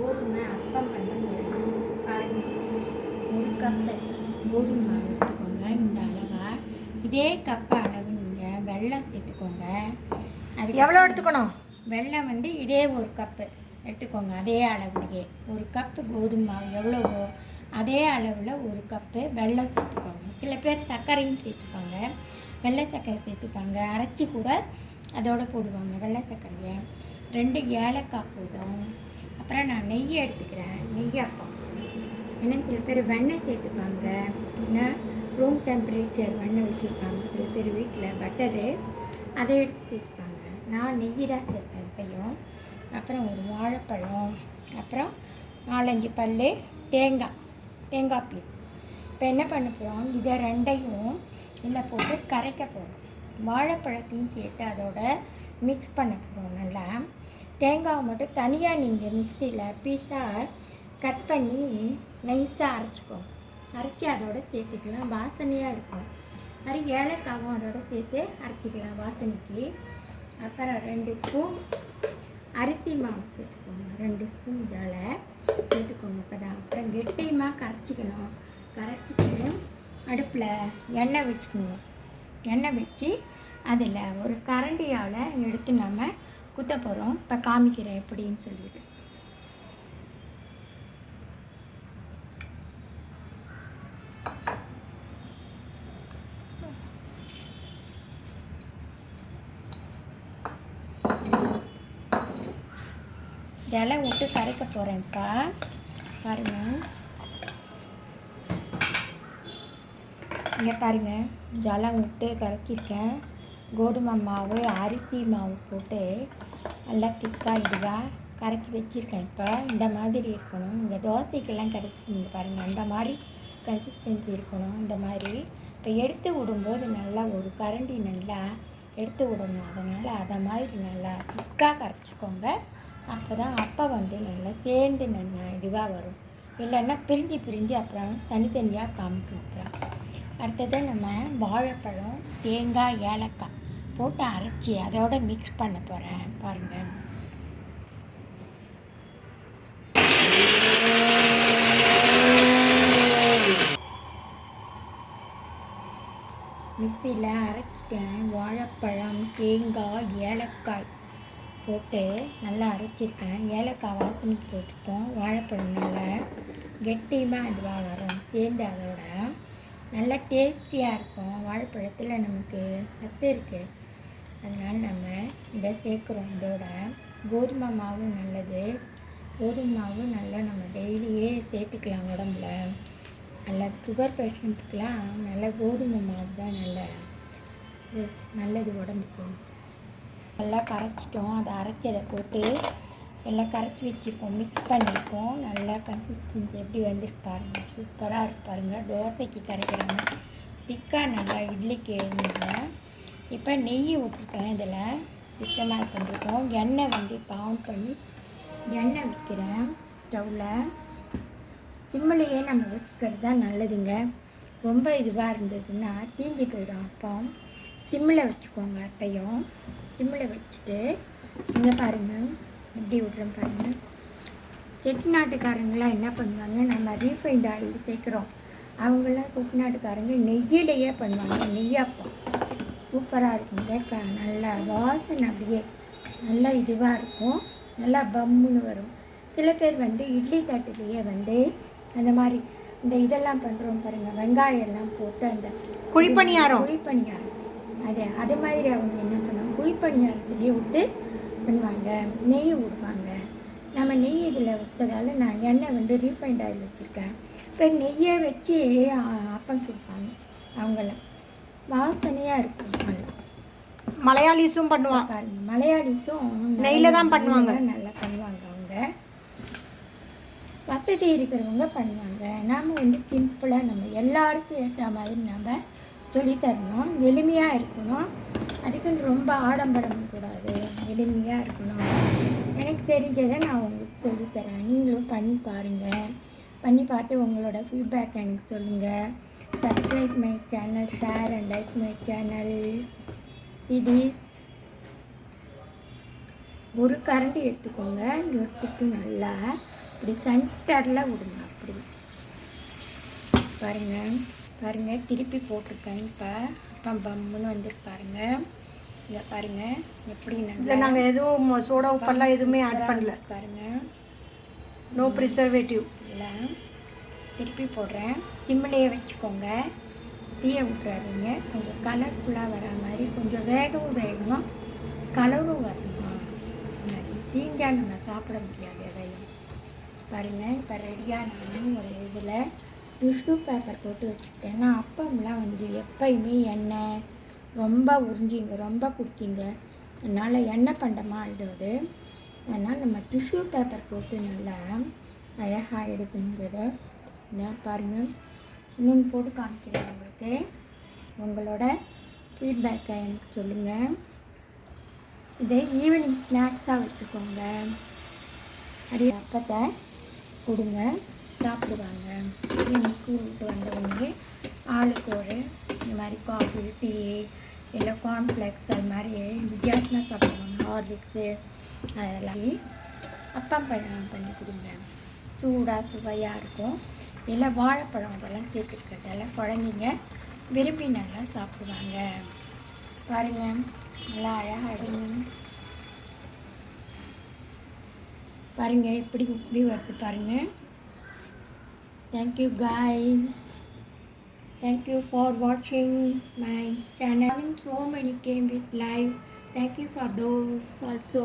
கோதுமை அப்பம் பண்ண போகிறேன். பாருங்கள், ஒரு கப்பு கோதுமை மாவு எடுத்துக்கோங்க. இந்த அளவாக இதே கப்பு அளவு நீங்கள் வெல்லம் சேர்த்துக்கோங்க. அது எவ்வளோ எடுத்துக்கணும்? வெல்லம் வந்து இதே ஒரு கப்பு எடுத்துக்கோங்க. அதே அளவுலேயே ஒரு கப்பு கோதுமை மாவு எவ்வளவோ அதே அளவில் ஒரு கப்பு வெல்லம் சேர்த்துக்கோங்க. சில பேர் சர்க்கரையும் சேர்த்துப்பாங்க, வெள்ளை சர்க்கரை சேர்த்துப்பாங்க, அரைச்சி கூட அதோடு போடுவாங்க வெள்ளை சர்க்கரையை. 2 ஏலக்காய் போதும். அப்புறம் நான் நெய் எடுத்துக்கிறேன், நெய் அப்பம். ஏன்னா சில பேர் வெண்ணெய் சேர்த்துப்பாங்க, ஏன்னா ரூம் டெம்பரேச்சர் வெண்ணெய் வச்சுருப்பாங்க. சில பேர் வீட்டில் பட்டரு அதை எடுத்து சேர்த்துப்பாங்க. நான் நெய் தான் சேர்ப்பேன் எப்பையும். அப்புறம் ஒரு வாழைப்பழம், அப்புறம் 4-5 பல் தேங்காய் பீஸ். இப்போ என்ன பண்ண போகிறோம், இதை 2ஐயும் இதில் போட்டு கரைக்க போகிறோம். வாழைப்பழத்தையும் சேர்த்து அதோட மிக்ஸ் பண்ண போகிறோம். நல்லா தேங்காவை மட்டும் தனியாக நீங்கள் மிக்சியில் பீஸாக கட் பண்ணி நைஸாக அரைச்சிக்கோங்க. அரைச்சி அதோடு சேர்த்துக்கலாம், வாசனையாக இருக்கும். அது ஏலக்காவும் அதோடு சேர்த்து அரைச்சிக்கலாம் வாசனைக்கு. அப்புறம் 2 ஸ்பூன் அரிசி மாவு சேர்த்துக்கோங்க. 2 ஸ்பூன் இதால் சேர்த்துக்கோங்க. இப்போ தான் அப்புறம் கெட்டியமாக கரைச்சிக்கணும். கரைச்சிட்டு அடுப்பில் எண்ணெய் வச்சுக்கணும். எண்ணெய் வச்சு அதில் ஒரு கரண்டியால் எடுத்து நம்ம குத்த போகிறோம். இப்போ காமிக்கிறேன் எப்படின்னு சொல்லிட்டு. இதெல்லாம் விட்டு கரைக்க போகிறேன்ப்பா. பாருங்கள், இங்கே பாருங்கள், ஜலம் விட்டு கரைச்சிருக்கேன். கோதுமை மாவு அரிசி மாவு போட்டு நல்லா திக்காக இதுவாக கரைச்சி வச்சுருக்கேன். இப்போ இந்த மாதிரி இருக்கணும். இந்த தோசைக்கெல்லாம் கரைச்சி பாருங்கள், அந்த மாதிரி கன்சிஸ்டன்சி இருக்கணும். இந்த மாதிரி இப்போ எடுத்து விடும்போது நல்லா ஒரு கரண்டி நல்லா எடுத்து விடணும். அதனால் அதை மாதிரி நல்லா திக்காக கரைச்சிக்கோங்க. அப்போ தான் அப்போ வந்து நல்லா சேர்ந்து நல்லா இதுவாக வரும். இல்லைன்னா பிரிஞ்சு அப்புறம் தனித்தனியாக காமிக்கிறோம். அடுத்தது நம்ம வாழைப்பழம், தேங்காய், ஏலக்காய் போட்டு அரைச்சி அதோட மிக்ஸ் பண்ண போகிறேன். பாருங்கள், மிக்சியில் அரைச்சிட்டேன். வாழைப்பழம், தேங்காய், ஏலக்காய் போட்டு நல்லா அரைச்சிருக்கேன். ஏலக்காய் வாசனைக்கு போட்டுருக்கோம். வாழைப்பழம் நல்லா கெட்டியமாக இதுவாக வரும். சேர்ந்து அதோட நல்லா டேஸ்டியாக இருக்கும். வாழைப்பழத்தில் நமக்கு சத்து இருக்குது, அதனால் நம்ம இதை சேர்க்குறோம். இதோட கோதுமை மாவும் நல்லது. கோதுமை மாவு நல்லா நம்ம டெய்லியே சேர்த்துக்கலாம் உடம்புல. நல்லா சுகர் பேஷண்ட்டுக்கெலாம் நல்லா கோதுமை மாவு தான் நல்லது உடம்புக்கு. நல்லா கரைச்சிட்டோம். அதை அரைச்சி அதை போட்டு எல்லாம் கரைச்சி வச்சுருக்கோம், மிக்ஸ் பண்ணியிருக்கோம். நல்லா கன்சிஸ்டன்சி எப்படி வந்திருக்கு பாருங்கள், சூப்பராக இருக்கு பாருங்கள். தோசைக்கு கரைக்கிறாங்க திக்காக, நல்லா இட்லிக்கு எழுதுங்க. இப்போ நெய் விட்டுருக்கேன். இதில் சுத்தமாக பண்ணிருக்கோம். எண்ணெய் வந்து இப்போ ஆன் பண்ணி எண்ணெய் வைக்கிறேன். ஸ்டவ்வில் சிம்மிலேயே நம்ம வச்சுக்கிறது தான் நல்லதுங்க. ரொம்ப இதுவாக இருந்ததுன்னா தீஞ்சி போயிடும். அப்போ சிம்மில் வச்சுக்கோங்க. அப்பையும் சிம்மில் வச்சுட்டு இங்கே பாருங்கள் எப்படி விட்றோம் பாருங்கள். செட்டிநாட்டுக்காரங்களாம் என்ன பண்ணுவாங்க, நம்ம ரீஃபைண்ட் ஆயில் சேர்க்குறோம். அவங்களாம் செட்டிநாட்டுக்காரங்க நெய்யிலேயே பண்ணுவாங்க. நெய்யாப்பம் சூப்பராக இருக்குங்க. நல்லா வாசனை அப்படியே நல்லா இதுவாக இருக்கும், நல்லா பம்முன்னு வரும். சில பேர் வந்து இட்லி தட்டுலேயே வந்து அந்த மாதிரி இந்த இதெல்லாம் பண்ணுறோம் பாருங்கள், வெங்காயம் எல்லாம் போட்டு அந்த குழிப்பணியாரம் அது மாதிரி அவங்க என்ன பண்ணுவாங்க, குழிப்பணியாரத்துலேயே விட்டு பண்ணுவாங்க. நெய் விடுவாங்க. நம்ம நெய் இதில் விட்டதால் நான் எண்ணெய் வந்து ரீஃபைண்ட் ஆயில் வச்சுருக்கேன். இப்போ நெய்யை வச்சு அப்பம் கொடுப்பாங்க. அவங்களாம் வாசனையாக இருக்கும். நல்லா மலையாளிஸும் பண்ணுவாங்க பாருங்கள், மலையாளிஸும் நெய்யில் தான் பண்ணுவாங்க, நல்லா பண்ணுவாங்க. அவங்க வசதி இருக்கிறவங்க பண்ணுவாங்க. நாம் வந்து சிம்பிளாக நம்ம எல்லாருக்கும் ஏற்ற மாதிரி நம்ம சொல்லித்தரணும். எளிமையாக இருக்கணும். அதுக்குன்னு ரொம்ப ஆடம்பரம் கூடாது, எளிமையாக இருக்கணும். எனக்கு தெரிஞ்சதை நான் உங்களுக்கு சொல்லித்தரேன். நீங்களும் பண்ணி பாருங்கள். பண்ணி பார்த்து உங்களோட ஃபீட்பேக் எனக்கு சொல்லுங்கள். Subscribe my channel, share and like my channel. CDs ஒரு கரண்டி எடுத்துக்கோங்க. எடுத்துட்டு நல்லா இப்படி சென்டரில் விடுங்க. அப்படி பாருங்கள் திருப்பி போட்டிருக்கேன். இப்போ அப்பம் பம்முன்னு வந்துட்டு பாருங்கள். இதை பாருங்கள் எப்படி இதில் நாங்கள் எதுவும் சோடா உப்பெல்லாம் எதுவுமே ஆட் பண்ணல. பாருங்கள், நோ ப்ரிசர்வேட்டிவ். இல்லை திருப்பி போடுறேன். சிம்மிலேயே வச்சுக்கோங்க, தீயை விட்டுறாதீங்க. கொஞ்சம் கலர்ஃபுல்லாக வர மாதிரி கொஞ்சம் வேகணும், கலரும் வரணும். தீஞ்சால் நம்ம சாப்பிட முடியாது எதையும். பாருங்கள், இப்போ ரெடியாக நான் ஒரு இதில் டிஷ்யூ பேப்பர் போட்டு வச்சுக்கிட்டேன். ஏன்னா அப்பம்லாம் வந்து எப்பயுமே எண்ணெய் ரொம்ப உறிஞ்சிங்க, ரொம்ப குடிக்கிங்க, அதனால் எண்ணெய் பண்டமாக ஆகிடுது. அதனால் நம்ம டிஷ்யூ பேப்பர் போட்டு நல்லா அழகாக எடுக்குங்கிறத பாருங்கள். இன்னொன்று போட்டு காமிக்கிறேன் உங்களுக்கு. உங்களோட ஃபீட்பேக்கை எனக்கு சொல்லுங்கள். இதை ஈவினிங் ஸ்நாக்ஸாக வச்சுக்கோங்க. அதே அப்பத்தை கொடுங்க, சாப்பிடுவாங்க. ஈவினிங் ஸ்கூல் விட்டு வந்தவொடனே ஆளுக்கு ஒரு இந்த மாதிரி காஃபி, டீ, இல்லை கார்ன்ஃப்ளெக்ஸ் அது மாதிரி வித்தியாசமாக சாப்பிடுவாங்க. ஹார்லிக்ஸு அதெல்லாம் அப்பம் பண்ணி கொடுங்க. சூடாக சுவையாக இருக்கும். இல்லை வாழைப்பழம் அதெல்லாம் சேர்த்துருக்கிறதால குழந்தைங்க விரும்பி நல்லா சாப்பிடுவாங்க. பாருங்கள், நல்லா அழகாக எடுங்க. பாருங்கள் இப்படி வருது பாருங்கள். Thank you guys. Thank you for watching my channel. So many came with live. Thank you for those also.